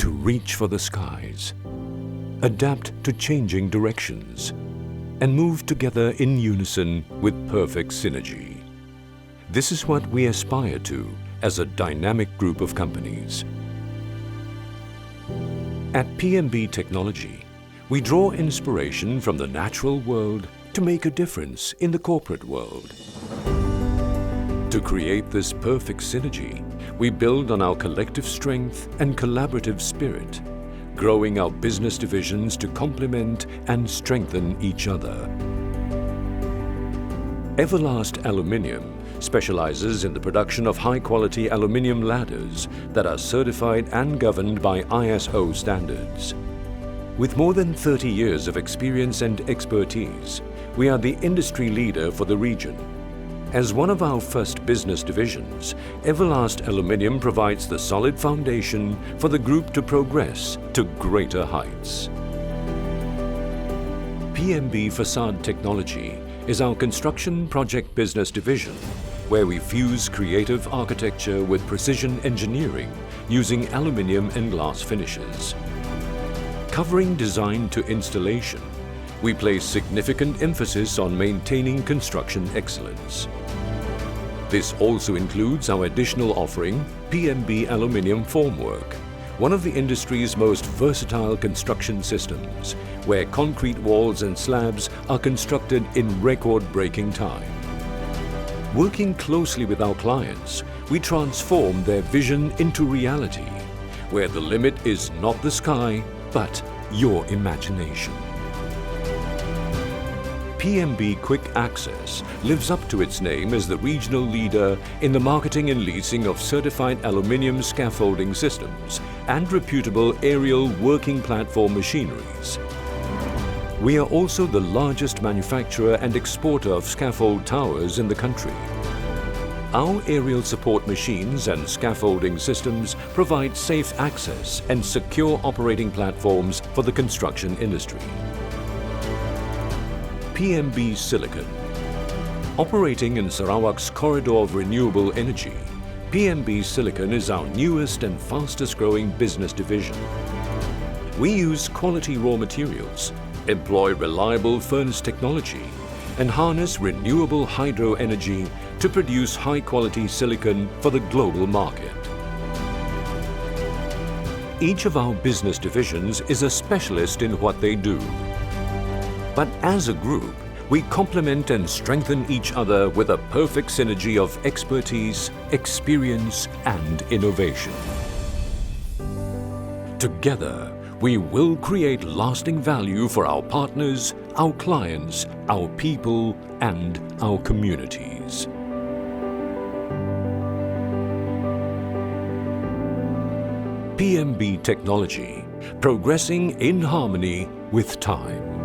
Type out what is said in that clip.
to reach for the skies, adapt to changing directions, and move together in unison with perfect synergy. This is what we aspire to as a dynamic group of companies. At PMB Technology, we draw inspiration from the natural world to make a difference in the corporate world. To create this perfect synergy, we build on our collective strength and collaborative spirit, growing our business divisions to complement and strengthen each other. Everlast Aluminium specializes in the production of high-quality aluminium ladders that are certified and governed by ISO standards. With more than 30 years of experience and expertise, we are the industry leader for the region. As one of our first business divisions, Everlast Aluminium provides the solid foundation for the group to progress to greater heights. PMB Facade Technology is our construction project business division, where we fuse creative architecture with precision engineering using aluminium and glass finishes. Covering design to installation, we place significant emphasis on maintaining construction excellence. This also includes our additional offering, PMB Aluminium Formwork, one of the industry's most versatile construction systems, where concrete walls and slabs are constructed in record-breaking time. Working closely with our clients, we transform their vision into reality, where the limit is not the sky, but your imagination. PMB Quick Access lives up to its name as the regional leader in the marketing and leasing of certified aluminium scaffolding systems and reputable aerial working platform machineries. We are also the largest manufacturer and exporter of scaffold towers in the country. Our aerial support machines and scaffolding systems provide safe access and secure operating platforms for the construction industry. PMB Silicon. Operating in Sarawak's corridor of renewable energy, PMB Silicon is our newest and fastest growing business division. We use quality raw materials, employ reliable furnace technology, and harness renewable hydro energy to produce high-quality silicon for the global market. Each of our business divisions is a specialist in what they do. But as a group, we complement and strengthen each other with a perfect synergy of expertise, experience, and innovation. Together, we will create lasting value for our partners, our clients, our people, and our communities. PMB Technology, progressing in harmony with time.